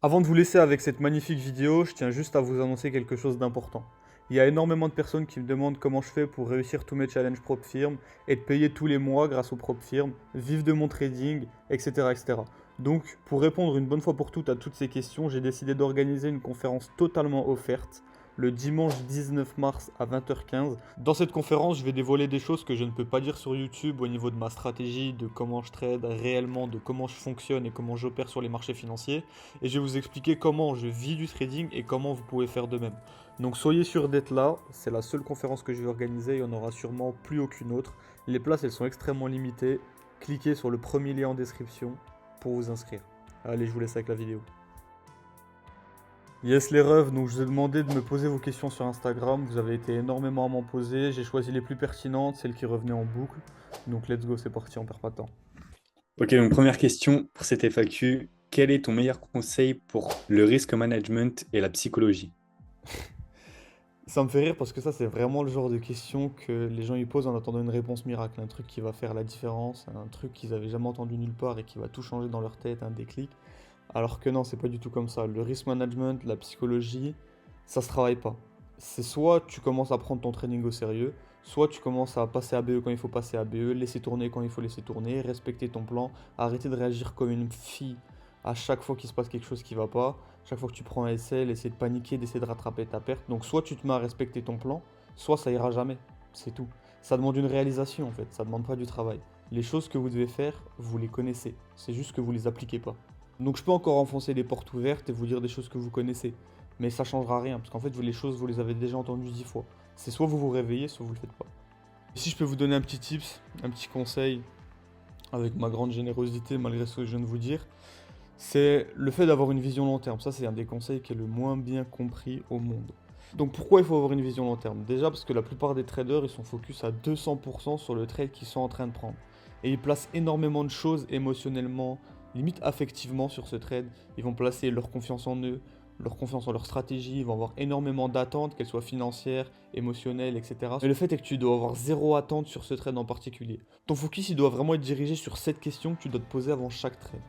Avant de vous laisser avec cette magnifique vidéo, je tiens juste à vous annoncer quelque chose d'important. Il y a énormément de personnes qui me demandent comment je fais pour réussir tous mes challenges propres firmes, être payé tous les mois grâce aux propres firmes, vivre de mon trading, etc., etc. Donc, pour répondre une bonne fois pour toutes à toutes ces questions, j'ai décidé d'organiser une conférence totalement offerte le dimanche 19 mars à 20h15. Dans cette conférence, je vais dévoiler des choses que je ne peux pas dire sur YouTube au niveau de ma stratégie, de comment je trade réellement, de comment je fonctionne et comment j'opère sur les marchés financiers. Et je vais vous expliquer comment je vis du trading et comment vous pouvez faire de même. Donc soyez sûr d'être là, c'est la seule conférence que je vais organiser, il n'y en aura sûrement plus aucune autre. Les places elles sont extrêmement limitées, cliquez sur le premier lien en description pour vous inscrire. Allez, je vous laisse avec la vidéo. Yes les refs, donc je vous ai demandé de me poser vos questions sur Instagram, vous avez été énormément à m'en poser, j'ai choisi les plus pertinentes, celles qui revenaient en boucle. Donc let's go, c'est parti, on perd pas de temps. Ok, donc première question pour cette FAQ. Quel est ton meilleur conseil pour le risk management et la psychologie? Ça me fait rire parce que ça, c'est vraiment le genre de question que les gens y posent en attendant une réponse miracle, un truc qui va faire la différence, un truc qu'ils avaient jamais entendu nulle part et qui va tout changer dans leur tête, un déclic. Alors que non, c'est pas du tout comme ça. Le risk management, la psychologie, ça se travaille pas. C'est soit tu commences à prendre ton training au sérieux, soit tu commences à passer à BE quand il faut passer à BE, laisser tourner quand il faut laisser tourner, respecter ton plan, arrêter de réagir comme une fille à chaque fois qu'il se passe quelque chose qui va pas, chaque fois que tu prends un SL, essayer de paniquer, d'essayer de rattraper ta perte. Donc soit tu te mets à respecter ton plan, soit ça ira jamais. C'est tout. Ça demande une réalisation en fait, ça demande pas du travail. Les choses que vous devez faire, vous les connaissez. C'est juste que vous les appliquez pas. Donc je peux encore enfoncer les portes ouvertes et vous dire des choses que vous connaissez. Mais ça changera rien, parce qu'en fait, les choses, vous les avez déjà entendues 10 fois. C'est soit vous vous réveillez, soit vous le faites pas. Et si je peux vous donner un petit tips, un petit conseil, avec ma grande générosité, malgré ce que je viens de vous dire, c'est le fait d'avoir une vision long terme. Ça, c'est un des conseils qui est le moins bien compris au monde. Donc pourquoi il faut avoir une vision long terme? Déjà parce que la plupart des traders, ils sont focus à 200% sur le trade qu'ils sont en train de prendre. Et ils placent énormément de choses émotionnellement, limite affectivement sur ce trade. Ils vont placer leur confiance en eux, leur confiance en leur stratégie, ils vont avoir énormément d'attentes, qu'elles soient financières, émotionnelles, etc. Mais le fait est que tu dois avoir zéro attente sur ce trade en particulier. Ton focus, il doit vraiment être dirigé sur cette question que tu dois te poser avant chaque trade.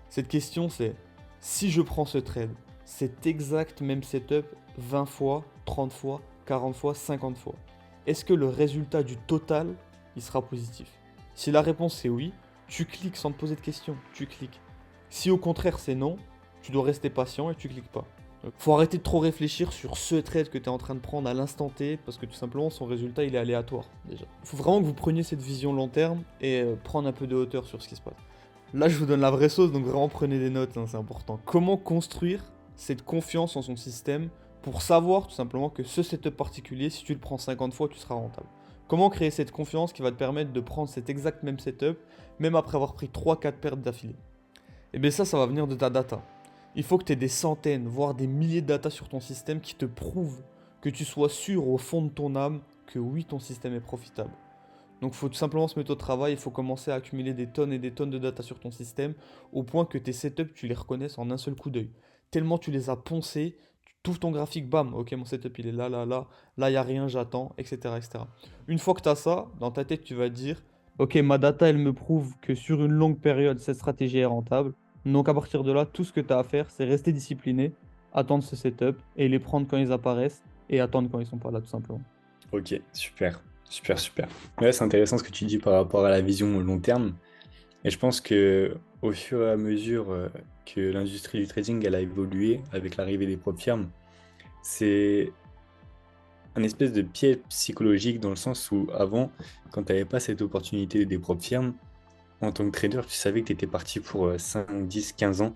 Cette question, c'est si je prends ce trade, cet exact même setup 20 fois, 30 fois, 40 fois, 50 fois, est-ce que le résultat du total, il sera positif? Si la réponse est oui, tu cliques sans te poser de questions, tu cliques. Si au contraire c'est non, tu dois rester patient et tu cliques pas. Faut arrêter de trop réfléchir sur ce trade que tu es en train de prendre à l'instant T, parce que tout simplement son résultat il est aléatoire déjà. Il faut vraiment que vous preniez cette vision long terme et prendre un peu de hauteur sur ce qui se passe. Là, je vous donne la vraie sauce, donc vraiment prenez des notes, hein, c'est important. Comment construire cette confiance en son système pour savoir tout simplement que ce setup particulier, si tu le prends 50 fois, tu seras rentable. Comment créer cette confiance qui va te permettre de prendre cet exact même setup, même après avoir pris 3-4 pertes d'affilée? Et bien ça va venir de ta data. Il faut que tu aies des centaines, voire des milliers de data sur ton système qui te prouvent que tu sois sûr au fond de ton âme que oui, ton système est profitable. Donc il faut tout simplement se mettre au travail, il faut commencer à accumuler des tonnes et des tonnes de data sur ton système, au point que tes setups, tu les reconnaisses en un seul coup d'œil. Tellement tu les as poncés, tu ouvres ton graphique, bam, ok mon setup il est là, là, là, là il n'y a rien, j'attends, etc., etc. Une fois que tu as ça, dans ta tête tu vas te dire, ok ma data elle me prouve que sur une longue période cette stratégie est rentable. Donc à partir de là, tout ce que tu as à faire, c'est rester discipliné, attendre ce setup et les prendre quand ils apparaissent et attendre quand ils sont pas là tout simplement. Ok, super, super, super. Ouais, c'est intéressant ce que tu dis par rapport à la vision long terme. Et je pense que au fur et à mesure que l'industrie du trading elle a évolué avec l'arrivée des propres firmes, c'est un espèce de pied psychologique dans le sens où avant, quand tu n'avais pas cette opportunité des propres firmes, en tant que trader, tu savais que tu étais parti pour 5, 10, 15 ans,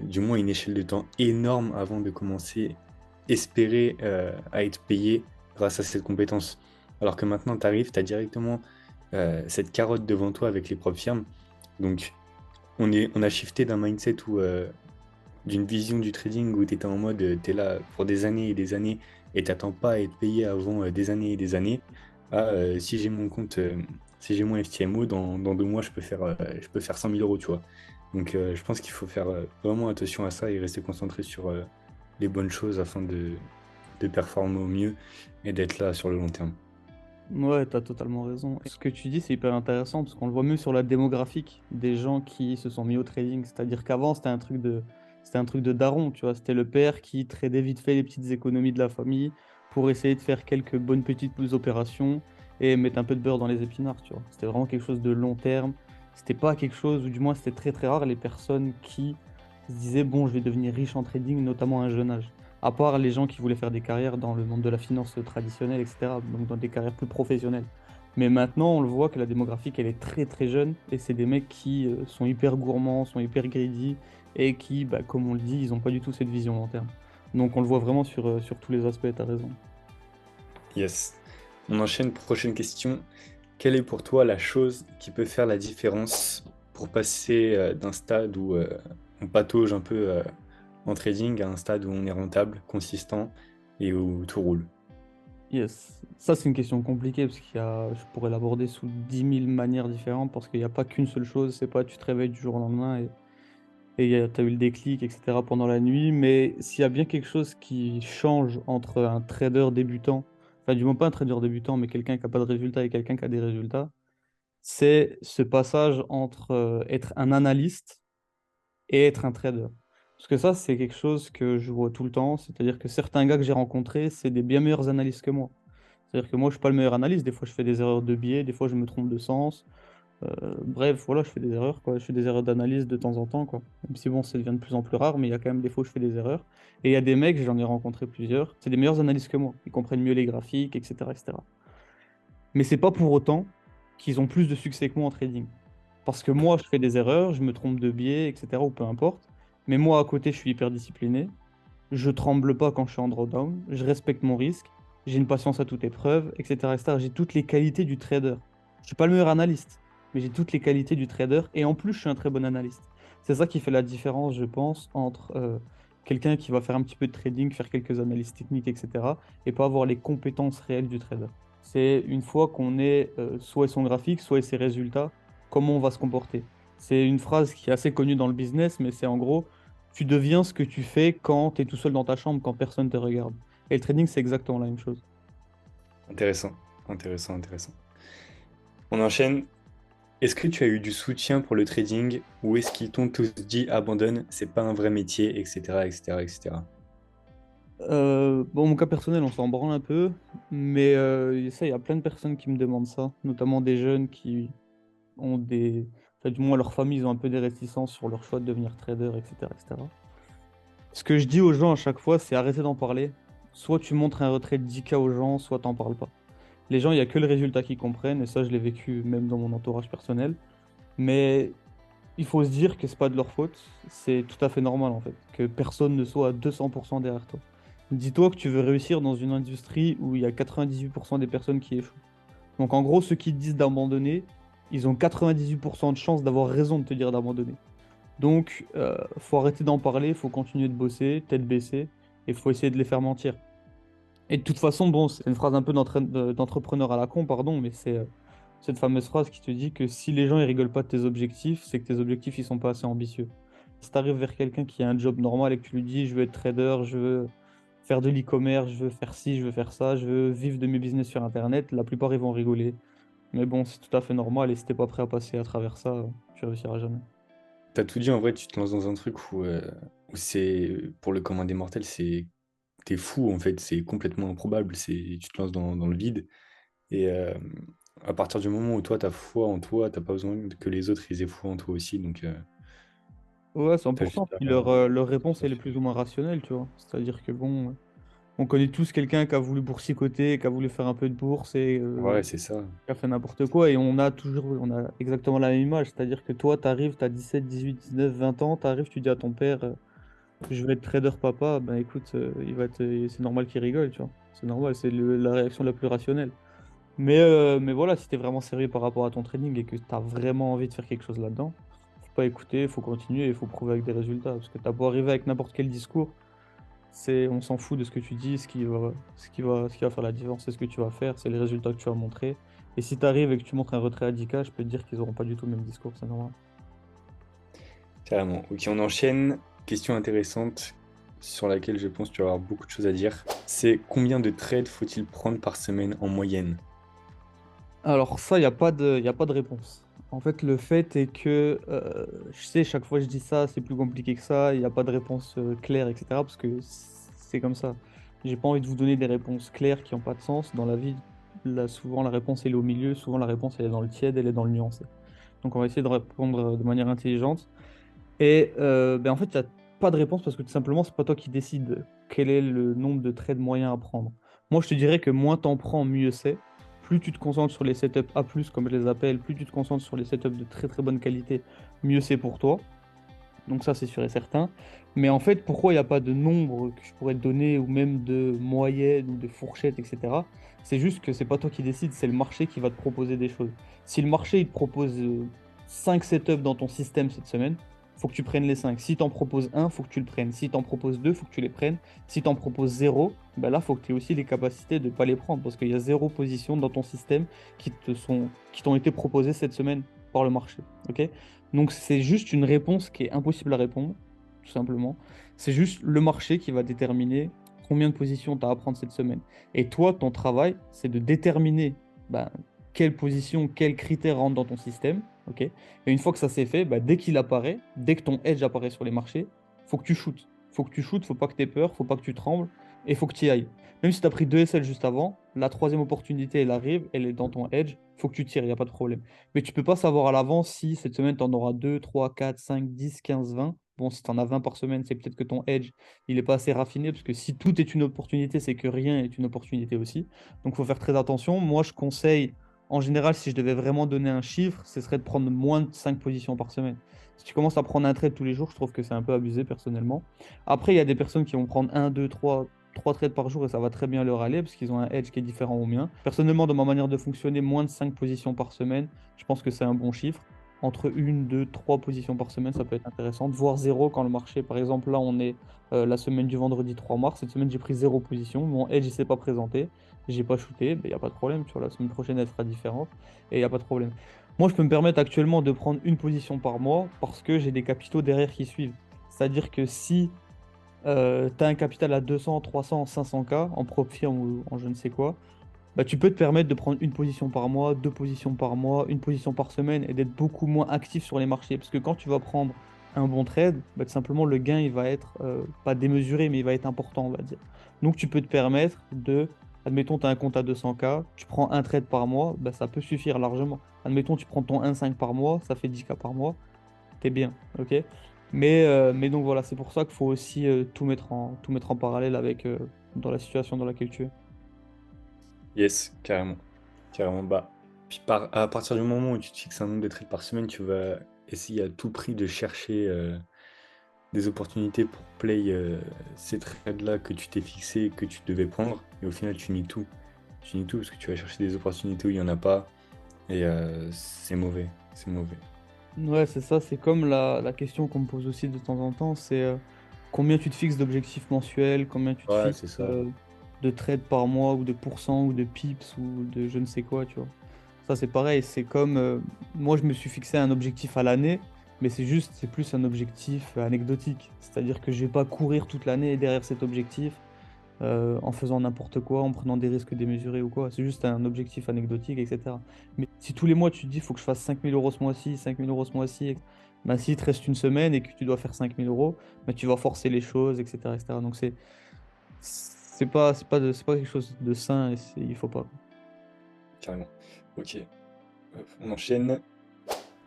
du moins une échelle de temps énorme avant de commencer, espérer à être payé grâce à cette compétence. Alors que maintenant, tu arrives, tu as directement cette carotte devant toi avec les propres firmes. Donc, on a shifté d'un mindset où d'une vision du trading où tu étais en mode, tu es là pour des années et des années et t'attends pas à être payé avant des années et des années, à si j'ai mon compte, si j'ai mon FTMO, dans 2 mois, je peux faire 100 000 euros, tu vois. Donc je pense qu'il faut faire vraiment attention à ça et rester concentré sur les bonnes choses afin de performer au mieux et d'être là sur le long terme. Ouais, t'as totalement raison. Ce que tu dis, c'est hyper intéressant parce qu'on le voit mieux sur la démographique des gens qui se sont mis au trading. C'est-à-dire qu'avant, c'était un truc de c'était un truc de daron, tu vois. C'était le père qui tradait vite fait les petites économies de la famille pour essayer de faire quelques bonnes petites opérations et mettre un peu de beurre dans les épinards, tu vois. C'était vraiment quelque chose de long terme. C'était pas quelque chose, ou du moins c'était très très rare, les personnes qui se disaient, bon, je vais devenir riche en trading, notamment à un jeune âge. À part les gens qui voulaient faire des carrières dans le monde de la finance traditionnelle, etc., donc dans des carrières plus professionnelles. Mais maintenant, on le voit que la démographique, elle est très très jeune, et c'est des mecs qui sont hyper gourmands, sont hyper greedy, et qui, bah, comme on le dit, ils n'ont pas du tout cette vision long terme. Donc on le voit vraiment sur tous les aspects, t'as raison. Yes. On enchaîne, prochaine question. Quelle est pour toi la chose qui peut faire la différence pour passer d'un stade où on patauge un peu en trading à un stade où on est rentable, consistant et où tout roule? Yes, ça c'est une question compliquée parce je pourrais l'aborder sous 10 000 manières différentes parce qu'il n'y a pas qu'une seule chose, c'est pas tu te réveilles du jour au lendemain et tu as eu le déclic, etc. pendant la nuit, mais s'il y a bien quelque chose qui change entre un trader débutant, enfin du moins pas un trader débutant, mais quelqu'un qui n'a pas de résultats et quelqu'un qui a des résultats, c'est ce passage entre être un analyste et être un trader. Parce que ça, c'est quelque chose que je vois tout le temps, c'est-à-dire que certains gars que j'ai rencontrés, c'est des bien meilleurs analystes que moi. C'est-à-dire que moi, je suis pas le meilleur analyste, des fois je fais des erreurs de biais, des fois je me trompe de sens. Bref, voilà, je fais des erreurs, quoi. Je fais des erreurs d'analyse de temps en temps, quoi. Même si bon, ça devient de plus en plus rare, mais il y a quand même des fois où je fais des erreurs. Et il y a des mecs, j'en ai rencontré plusieurs, c'est des meilleurs analystes que moi. Ils comprennent mieux les graphiques, etc., etc. Mais c'est pas pour autant qu'ils ont plus de succès que moi en trading. Parce que moi, je fais des erreurs, je me trompe de biais, etc., ou peu importe. Mais moi, à côté, je suis hyper discipliné. Je tremble pas quand je suis en drawdown. Je respecte mon risque. J'ai une patience à toute épreuve, etc., etc. J'ai toutes les qualités du trader. Je suis pas le meilleur analyste, mais j'ai toutes les qualités du trader. Et en plus, je suis un très bon analyste. C'est ça qui fait la différence, je pense, entre quelqu'un qui va faire un petit peu de trading, faire quelques analyses techniques, etc., et pas avoir les compétences réelles du trader. C'est une fois qu'on est soit son graphique, soit ses résultats, comment on va se comporter. C'est une phrase qui est assez connue dans le business, mais c'est en gros, tu deviens ce que tu fais quand tu es tout seul dans ta chambre, quand personne te regarde. Et le trading, c'est exactement la même chose. Intéressant, intéressant, intéressant. On enchaîne. Est-ce que tu as eu du soutien pour le trading ou est-ce qu'ils t'ont tous dit abandonne, c'est pas un vrai métier, etc., etc., etc. Bon, mon cas personnel, on s'en branle un peu, mais ça, il y a plein de personnes qui me demandent ça, notamment des jeunes qui ont des... Enfin, du moins, leur famille, ils ont un peu des réticences sur leur choix de devenir trader, etc., etc. Ce que je dis aux gens à chaque fois, c'est arrêter d'en parler. Soit tu montres un retrait de 10K aux gens, soit t'en parles pas. Les gens, il n'y a que le résultat qu'ils comprennent, et ça, je l'ai vécu même dans mon entourage personnel. Mais il faut se dire que c'est pas de leur faute, c'est tout à fait normal en fait, que personne ne soit à 200% derrière toi. Dis-toi que tu veux réussir dans une industrie où il y a 98% des personnes qui échouent. Donc en gros, ceux qui te disent d'abandonner, ils ont 98% de chances d'avoir raison de te dire d'abandonner. Donc, faut arrêter d'en parler, faut continuer de bosser, tête baissée, et faut essayer de les faire mentir. Et de toute façon, bon, c'est une phrase un peu d'entrepreneur à la con, pardon, mais c'est cette fameuse phrase qui te dit que si les gens ils rigolent pas de tes objectifs, c'est que tes objectifs ils sont pas assez ambitieux. Si tu arrives vers quelqu'un qui a un job normal et que tu lui dis je veux être trader, je veux faire de l'e-commerce, je veux faire ci, je veux faire ça, je veux vivre de mes business sur Internet, la plupart ils vont rigoler. Mais bon, c'est tout à fait normal et si t'es pas prêt à passer à travers ça, tu réussiras jamais. T'as tout dit, en vrai, tu te lances dans un truc où c'est, pour le commun des mortels, t'es fou, en fait, c'est complètement improbable, tu te lances dans le vide, et à partir du moment où toi, t'as foi en toi, t'as pas besoin que les autres, ils aient foi en toi aussi, donc Ouais, c'est t'as important. juste Puis à leur réponse, elle est plus suivre. ou moins rationnelle, tu vois. C'est-à-dire que bon, on connaît tous quelqu'un qui a voulu boursicoter, qui a voulu faire un peu de bourse et Ouais, c'est ça. qui a fait n'importe quoi. Et on a exactement la même image. C'est-à-dire que toi, t'arrives, t'as 17, 18, 19, 20 ans, t'arrives, tu dis à ton père, je vais être trader papa. Ben écoute, c'est normal qu'il rigole, tu vois. C'est normal, c'est la réaction la plus rationnelle. Mais voilà, si t'es vraiment sérieux par rapport à ton trading et que t'as vraiment envie de faire quelque chose là-dedans, faut pas écouter, faut continuer et faut prouver avec des résultats. Parce que t'as beau arriver avec n'importe quel discours, on s'en fout de ce que tu dis, ce qui va faire la différence, c'est ce que tu vas faire, c'est les résultats que tu vas montrer. Et si tu arrives et que tu montres un retrait à 10K, je peux te dire qu'ils n'auront pas du tout le même discours, c'est normal. Carrément. Ok, on enchaîne. Question intéressante sur laquelle je pense que tu vas avoir beaucoup de choses à dire. C'est combien de trades faut-il prendre par semaine en moyenne? Alors ça, il n'y a pas de réponse. En fait, le fait est que, je sais, chaque fois que je dis ça, c'est plus compliqué que ça, il n'y a pas de réponse claire, etc. Parce que c'est comme ça. J'ai pas envie de vous donner des réponses claires qui n'ont pas de sens. Dans la vie, là, souvent la réponse elle est au milieu, souvent la réponse elle est dans le tiède, elle est dans le nuancé. Donc on va essayer de répondre de manière intelligente. Et ben, en fait, il n'y a pas de réponse parce que tout simplement, c'est pas toi qui décides quel est le nombre de trades moyens à prendre. Moi, je te dirais que moins t'en prends, mieux c'est. Plus tu te concentres sur les setups A+, comme je les appelle, plus tu te concentres sur les setups de très très bonne qualité, mieux c'est pour toi. Donc ça, c'est sûr et certain. Mais en fait, pourquoi il n'y a pas de nombre que je pourrais te donner, ou même de moyenne, ou de fourchette, etc. C'est juste que c'est pas toi qui décides, c'est le marché qui va te proposer des choses. Si le marché il te propose 5 setups dans ton système cette semaine, faut que tu prennes les 5. Si tu en proposes un, faut que tu le prennes. Si tu en proposes deux, faut que tu les prennes. Si tu en proposes zéro, ben là, faut que tu aies aussi les capacités de ne pas les prendre, parce qu'il y a zéro position dans ton système qui t'ont été proposées cette semaine par le marché. Ok? Donc c'est juste une réponse qui est impossible à répondre, tout simplement. C'est juste le marché qui va déterminer combien de positions tu as à prendre cette semaine. Et toi, ton travail, c'est de déterminer ben, quelle position, quels critères rentrent dans ton système. Ok. Et une fois que ça s'est fait, ben, dès qu'il apparaît, dès que ton edge apparaît sur les marchés, faut que tu shootes. Faut que tu shootes, faut pas que tu aies peur, faut pas que tu trembles, et faut que tu y ailles. Même si tu as pris 2 SL juste avant, la troisième opportunité, elle arrive, elle est dans ton edge, faut que tu tires, il n'y a pas de problème. Mais tu peux pas savoir à l'avance si cette semaine, tu en auras 2, 3, 4, 5, 10, 15, 20. Bon, si tu en as 20 par semaine, c'est peut-être que ton edge, il n'est pas assez raffiné, parce que si tout est une opportunité, c'est que rien est une opportunité aussi. Donc, il faut faire très attention. Moi, je conseille, en général, si je devais vraiment donner un chiffre, ce serait de prendre moins de 5 positions par semaine. Si tu commences à prendre un trade tous les jours, je trouve que c'est un peu abusé personnellement. Après, il y a des personnes qui vont prendre un, 2, 3 trades par jour et ça va très bien leur aller parce qu'ils ont un edge qui est différent au mien. Personnellement, de ma manière de fonctionner, moins de 5 positions par semaine, je pense que c'est un bon chiffre. Entre une, 2, 3 positions par semaine, ça peut être intéressant. Voire zéro quand le marché, par exemple, là, on est la semaine du vendredi 3 mars. Cette semaine, j'ai pris zéro position. Mon edge, il s'est pas présenté. J'ai pas shooté. Il n'y a pas de problème. Tu vois, la semaine prochaine, elle sera différente. Et il n'y a pas de problème. Moi, je peux me permettre actuellement de prendre une position par mois parce que j'ai des capitaux derrière qui suivent. C'est-à-dire que si tu as un capital à 200, 300, 500K en prop firme ou en je ne sais quoi, bah, tu peux te permettre de prendre une position par mois, deux positions par mois, une position par semaine et d'être beaucoup moins actif sur les marchés. Parce que quand tu vas prendre un bon trade, bah, tout simplement le gain il va être pas démesuré, mais il va être important, on va dire. Donc tu peux te permettre de, admettons, tu as un compte à 200K, tu prends un trade par mois, bah, ça peut suffire largement. Admettons, tu prends ton 1,5 par mois, ça fait 10K par mois, t'es bien, ok? Mais donc voilà, c'est pour ça qu'il faut aussi tout mettre en parallèle avec dans la situation dans laquelle tu es. Yes, carrément. Carrément. Bah, puis à partir du moment où tu te fixes un nombre de trades par semaine, tu vas essayer à tout prix de chercher des opportunités pour play ces trades-là que tu t'es fixé, que tu devais prendre. Et au final, tu nies tout. Tu nies tout parce que tu vas chercher des opportunités où il n'y en a pas. Et c'est mauvais. C'est mauvais. Ouais, c'est ça, c'est comme la question qu'on me pose aussi de temps en temps, c'est combien tu te fixes d'objectifs mensuels, combien tu te Ouais, fixes c'est ça. de trades par mois, ou de pourcents, ou de pips, ou de je ne sais quoi, tu vois. Ça, c'est pareil, c'est comme, moi, je me suis fixé un objectif à l'année, mais c'est juste, c'est plus un objectif anecdotique. C'est-à-dire que je vais pas courir toute l'année derrière cet objectif en faisant n'importe quoi, en prenant des risques démesurés ou quoi. C'est juste un objectif anecdotique, etc. Mais si tous les mois tu te dis, il faut que je fasse 5 000 € ce mois-ci, 5 000 € ce mois-ci, bah, s'il te reste une semaine et que tu dois faire 5 000 €, bah, tu vas forcer les choses, etc. etc. Donc c'est pas quelque chose de sain et il faut pas. Carrément. Ok. Hop, on enchaîne.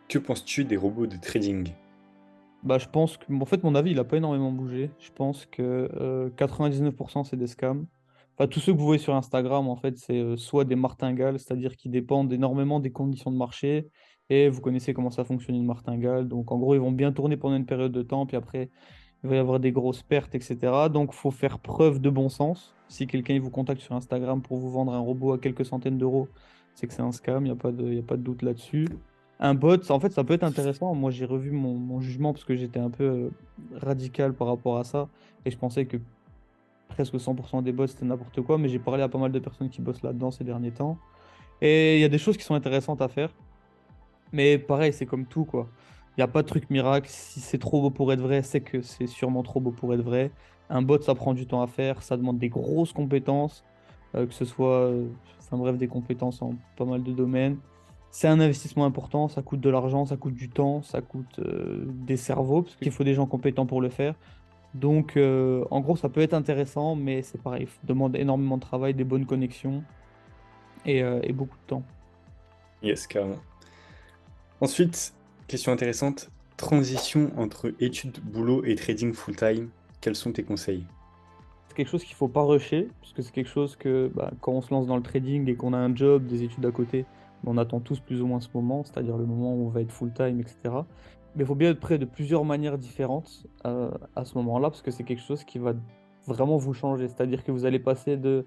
Que penses-tu des robots de trading? Bah, je pense que, en fait, mon avis, il a pas énormément bougé. Je pense que 99% c'est des scams. Enfin, tous ceux que vous voyez sur Instagram, en fait, c'est soit des martingales, c'est-à-dire qui dépendent énormément des conditions de marché. Et vous connaissez comment ça fonctionne une martingale. Donc, en gros, ils vont bien tourner pendant une période de temps, puis après, il va y avoir des grosses pertes, etc. Donc, faut faire preuve de bon sens. Si quelqu'un il vous contacte sur Instagram pour vous vendre un robot à quelques centaines d'euros, c'est que c'est un scam, il y a pas de doute là-dessus. Un bot, en fait, ça peut être intéressant. Moi, j'ai revu mon jugement parce que j'étais un peu radical par rapport à ça. Et je pensais que presque 100% des bots, c'était n'importe quoi. Mais j'ai parlé à pas mal de personnes qui bossent là-dedans ces derniers temps. Et il y a des choses qui sont intéressantes à faire. Mais pareil, c'est comme tout, quoi. Il n'y a pas de truc miracle. Si c'est trop beau pour être vrai, c'est que c'est sûrement trop beau pour être vrai. Un bot, ça prend du temps à faire. Ça demande des grosses compétences. Que ce soit, enfin bref, des compétences en pas mal de domaines. C'est un investissement important, ça coûte de l'argent, ça coûte du temps, ça coûte des cerveaux, parce qu'il faut des gens compétents pour le faire. Donc, en gros, ça peut être intéressant, mais c'est pareil, ça demande énormément de travail, des bonnes connexions et beaucoup de temps. Yes, carrément. Ensuite, question intéressante, transition entre études, boulot et trading full-time, quels sont tes conseils? C'est quelque chose qu'il faut pas rusher, parce que c'est quelque chose que bah, quand on se lance dans le trading et qu'on a un job, des études à côté, on attend tous plus ou moins ce moment, c'est-à-dire le moment où on va être full-time, etc. Mais il faut bien être prêt de plusieurs manières différentes à ce moment-là, parce que c'est quelque chose qui va vraiment vous changer. C'est-à-dire que vous allez passer de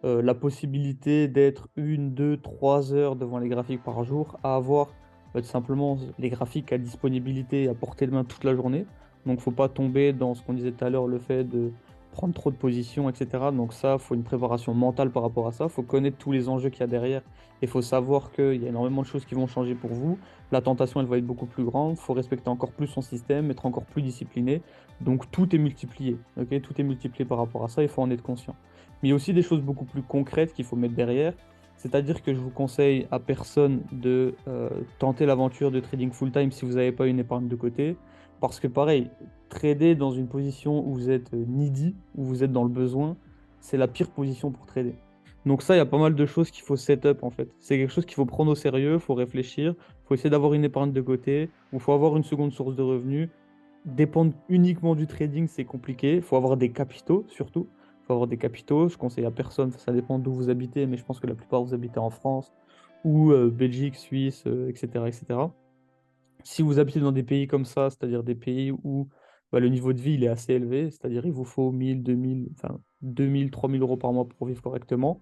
la possibilité d'être 1, 2, 3 heures devant les graphiques par jour, à avoir tout simplement les graphiques à disponibilité, à portée de main toute la journée. Donc, faut pas tomber dans ce qu'on disait tout à l'heure, le fait de prendre trop de positions, etc. Donc ça, il faut une préparation mentale par rapport à ça. Il faut connaître tous les enjeux qu'il y a derrière. Il faut savoir qu'il y a énormément de choses qui vont changer pour vous. La tentation, elle va être beaucoup plus grande. Il faut respecter encore plus son système, être encore plus discipliné. Donc tout est multiplié. Ok, tout est multiplié par rapport à ça. Il faut en être conscient. Mais il y a aussi des choses beaucoup plus concrètes qu'il faut mettre derrière. C'est-à-dire que je vous conseille à personne de tenter l'aventure de trading full-time si vous n'avez pas une épargne de côté. Parce que pareil, trader dans une position où vous êtes needy, où vous êtes dans le besoin, c'est la pire position pour trader. Donc ça, il y a pas mal de choses qu'il faut set up en fait. C'est quelque chose qu'il faut prendre au sérieux, il faut réfléchir, il faut essayer d'avoir une épargne de côté, il faut avoir une seconde source de revenus. Dépendre uniquement du trading, c'est compliqué. Il faut avoir des capitaux, surtout. Il faut avoir des capitaux. Je conseille à personne, ça dépend d'où vous habitez, mais je pense que la plupart vous habitez en France ou Belgique, Suisse, etc., etc. Si vous habitez dans des pays comme ça, c'est-à-dire des pays où bah, le niveau de vie il est assez élevé, c'est-à-dire il vous faut 1000, 2000, enfin 2000, 3000 euros par mois pour vivre correctement,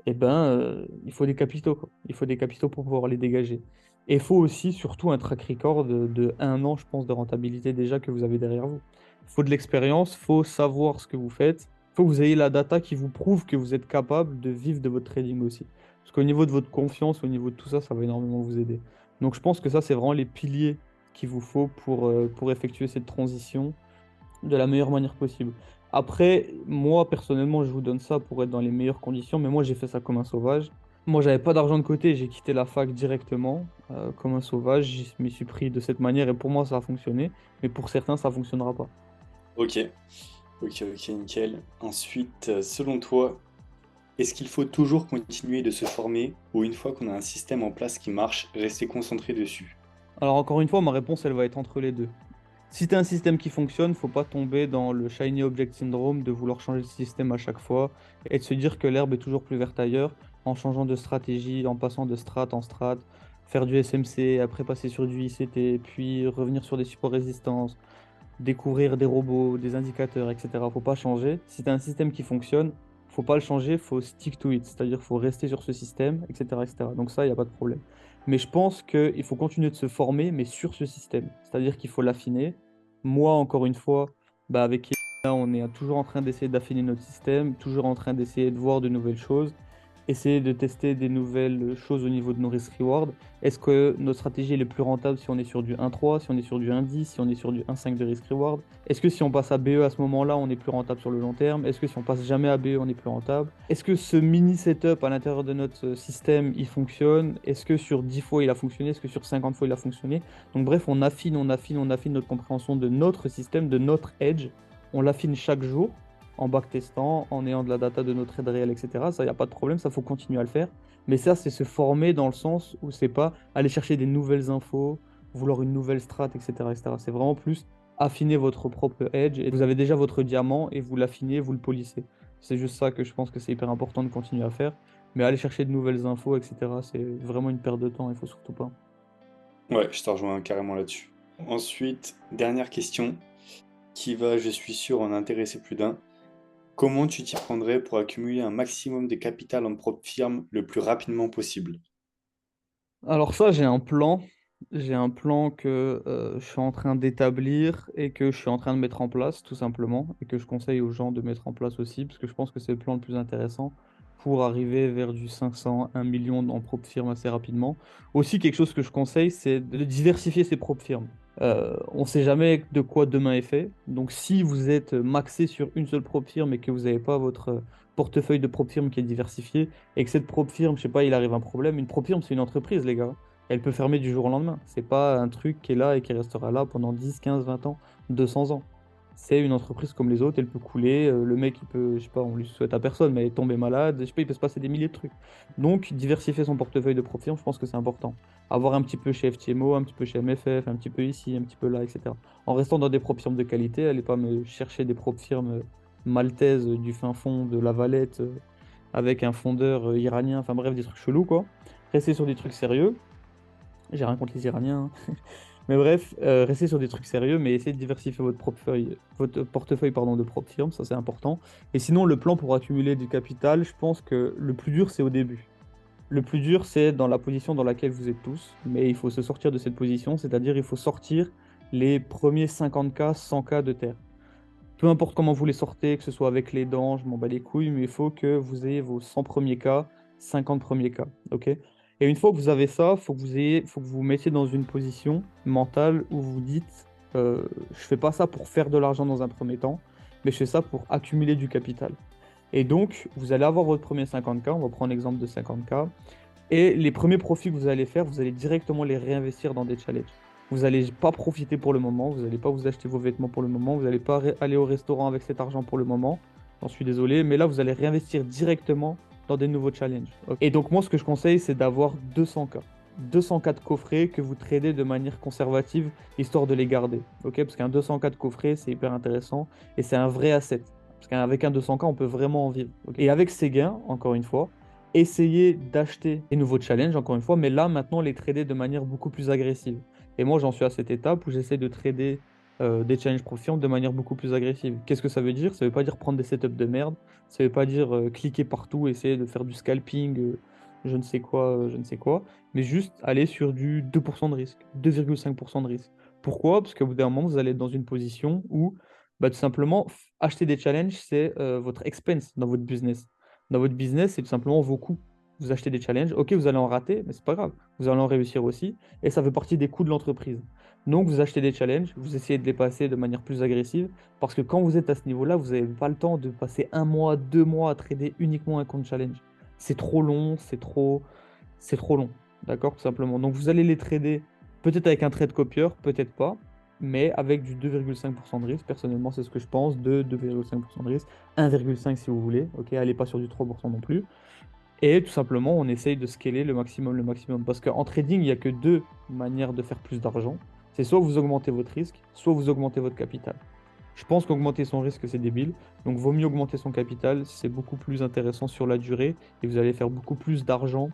eh ben, il faut des capitaux, quoi. Il faut des capitaux pour pouvoir les dégager. Et il faut aussi, surtout, un track record de 1 an, je pense, de rentabilité déjà que vous avez derrière vous. Il faut de l'expérience, il faut savoir ce que vous faites, il faut que vous ayez la data qui vous prouve que vous êtes capable de vivre de votre trading aussi. Parce qu'au niveau de votre confiance, au niveau de tout ça, ça va énormément vous aider. Donc je pense que ça, c'est vraiment les piliers qu'il vous faut pour effectuer cette transition de la meilleure manière possible. Après, moi, personnellement, je vous donne ça pour être dans les meilleures conditions, mais moi, j'ai fait ça comme un sauvage. Moi, j'avais pas d'argent de côté, j'ai quitté la fac directement, comme un sauvage. Je m'y suis pris de cette manière et pour moi, ça a fonctionné, mais pour certains, ça fonctionnera pas. Ok, ok, nickel. Ensuite, selon toi, est-ce qu'il faut toujours continuer de se former ou une fois qu'on a un système en place qui marche, rester concentré dessus? Alors, encore une fois, ma réponse, elle va être entre les deux. Si tu as un système qui fonctionne, faut pas tomber dans le shiny object syndrome de vouloir changer de système à chaque fois et de se dire que l'herbe est toujours plus verte ailleurs en changeant de stratégie, en passant de strat en strat, faire du SMC, après passer sur du ICT, puis revenir sur des supports résistance, découvrir des robots, des indicateurs, etc. Faut pas changer. Si tu as un système qui fonctionne, faut pas le changer, faut stick to it, c'est-à-dire faut rester sur ce système, etc., etc. Donc ça, il n'y a pas de problème. Mais je pense qu'il faut continuer de se former, mais sur ce système, c'est-à-dire qu'il faut l'affiner. Moi, encore une fois, bah avec Elina, on est toujours en train d'essayer d'affiner notre système, toujours en train d'essayer de voir de nouvelles choses, essayer de tester des nouvelles choses au niveau de nos risk-reward. Est-ce que notre stratégie elle est plus rentable si on est sur du 1,3, si on est sur du 1,10, si on est sur du 1,5 de risk-reward? Est-ce que si on passe à BE à ce moment-là, on est plus rentable sur le long terme? Est-ce que si on passe jamais à BE, on est plus rentable? Est-ce que ce mini setup à l'intérieur de notre système, il fonctionne? Est-ce que sur 10 fois il a fonctionné? Est-ce que sur 50 fois il a fonctionné? Donc bref, on affine notre compréhension de notre système, de notre edge. On l'affine chaque jour en backtestant, en ayant de la data de notre aide réelle, etc. Ça, il n'y a pas de problème, ça faut continuer à le faire. Mais ça, c'est se former dans le sens où c'est pas aller chercher des nouvelles infos, vouloir une nouvelle strat, etc., etc. C'est vraiment plus affiner votre propre edge et vous avez déjà votre diamant et vous l'affinez, vous le polissez. C'est juste ça que je pense que c'est hyper important de continuer à faire. Mais aller chercher de nouvelles infos, etc., c'est vraiment une perte de temps, il faut surtout pas. Ouais, je te rejoins carrément là-dessus. Ensuite, dernière question qui va, je suis sûr, en intéresser plus d'un. Comment tu t'y prendrais pour accumuler un maximum de capital en propre firme le plus rapidement possible? Alors ça, j'ai un plan. J'ai un plan que je suis en train d'établir et que je suis en train de mettre en place, tout simplement, et que je conseille aux gens de mettre en place aussi, parce que je pense que c'est le plan le plus intéressant pour arriver vers du 500, 1 million en propre firme assez rapidement. Aussi, quelque chose que je conseille, c'est de diversifier ses propres firmes. On ne sait jamais de quoi demain est fait. Donc si vous êtes maxé sur une seule propre firme et que vous n'avez pas votre portefeuille de prop firme qui est diversifié et que cette prop firme, je sais pas, il arrive un problème. Une prop firme, c'est une entreprise, les gars. Elle peut fermer du jour au lendemain. C'est pas un truc qui est là et qui restera là pendant 10, 15, 20 ans, 200 ans. C'est une entreprise comme les autres, elle peut couler. Le mec, il peut, je sais pas, on lui souhaite à personne, mais tomber malade. Je sais pas, il peut se passer des milliers de trucs. Donc, diversifier son portefeuille de prop firme, je pense que c'est important. Avoir un petit peu chez FTMO, un petit peu chez MFF, un petit peu ici, un petit peu là, etc. En restant dans des prop firmes de qualité, allez pas me chercher des prop firmes maltaises du fin fond de la Valette avec un fondeur iranien, enfin bref, des trucs chelous quoi. Restez sur des trucs sérieux. J'ai rien contre les Iraniens, hein. Mais bref, restez sur des trucs sérieux, mais essayez de diversifier votre portefeuille pardon, de prop firme, ça c'est important. Et sinon, le plan pour accumuler du capital, je pense que le plus dur, c'est au début. Le plus dur, c'est dans la position dans laquelle vous êtes tous, mais il faut se sortir de cette position, c'est-à-dire il faut sortir les premiers 50K, 100K de terre. Peu importe comment vous les sortez, que ce soit avec les dents, je m'en bats les couilles, mais il faut que vous ayez vos 100 premiers cas, 50 premiers cas, ok? Et une fois que vous avez ça, faut que vous vous mettiez dans une position mentale où vous dites, je fais pas ça pour faire de l'argent dans un premier temps, mais je fais ça pour accumuler du capital. Et donc, vous allez avoir votre premier 50K, on va prendre l'exemple de 50K, et les premiers profits que vous allez faire, vous allez directement les réinvestir dans des challenges. Vous n'allez pas profiter pour le moment, vous n'allez pas vous acheter vos vêtements pour le moment, vous n'allez pas aller au restaurant avec cet argent pour le moment. J'en suis désolé, mais là, vous allez réinvestir directement dans des nouveaux challenges. Ok. Et donc, moi, ce que je conseille, c'est d'avoir 200K. 200K de coffrets que vous tradez de manière conservative, histoire de les garder. Ok. Parce qu'un 200K de coffret, c'est hyper intéressant et c'est un vrai asset. Parce qu'avec un 200K, on peut vraiment en vivre. Ok. Et avec ces gains, encore une fois, essayez d'acheter des nouveaux challenges, encore une fois, mais là, maintenant, les trader de manière beaucoup plus agressive. Et moi, j'en suis à cette étape où j'essaie de trader des challenges profiants de manière beaucoup plus agressive. Qu'est-ce que ça veut dire? Ça veut pas dire prendre des setups de merde, ça veut pas dire cliquer partout, essayer de faire du scalping, je ne sais quoi, je ne sais quoi, mais juste aller sur du 2% de risque, 2,5% de risque. Pourquoi? Parce qu'au bout d'un moment, vous allez être dans une position où, bah, tout simplement, acheter des challenges, c'est votre expense dans votre business. Dans votre business, c'est tout simplement vos coûts. Vous achetez des challenges, ok, vous allez en rater, mais c'est pas grave, vous allez en réussir aussi, et ça fait partie des coûts de l'entreprise. Donc vous achetez des challenges, vous essayez de les passer de manière plus agressive, parce que quand vous êtes à ce niveau-là, vous n'avez pas le temps de passer un mois, 2 mois à trader uniquement un compte challenge. C'est trop long, c'est trop long, d'accord, tout simplement. Donc vous allez les trader peut-être avec un trade copieur, peut-être pas, mais avec du 2,5% de risque. Personnellement, c'est ce que je pense, de 2,5% de risque, 1,5 si vous voulez, ok, allez pas sur du 3% non plus. Et tout simplement, on essaye de scaler le maximum, le maximum. Parce qu'en trading, il n'y a que deux manières de faire plus d'argent. C'est soit vous augmentez votre risque, soit vous augmentez votre capital. Je pense qu'augmenter son risque, c'est débile. Donc, vaut mieux augmenter son capital. C'est beaucoup plus intéressant sur la durée et vous allez faire beaucoup plus d'argent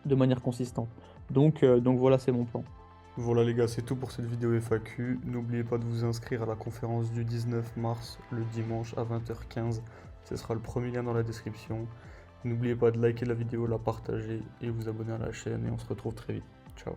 de manière consistante. Donc voilà, c'est mon plan. Voilà les gars, c'est tout pour cette vidéo FAQ. N'oubliez pas de vous inscrire à la conférence du 19 mars, le dimanche à 20h15. Ce sera le premier lien dans la description. N'oubliez pas de liker la vidéo, la partager et vous abonner à la chaîne et on se retrouve très vite. Ciao.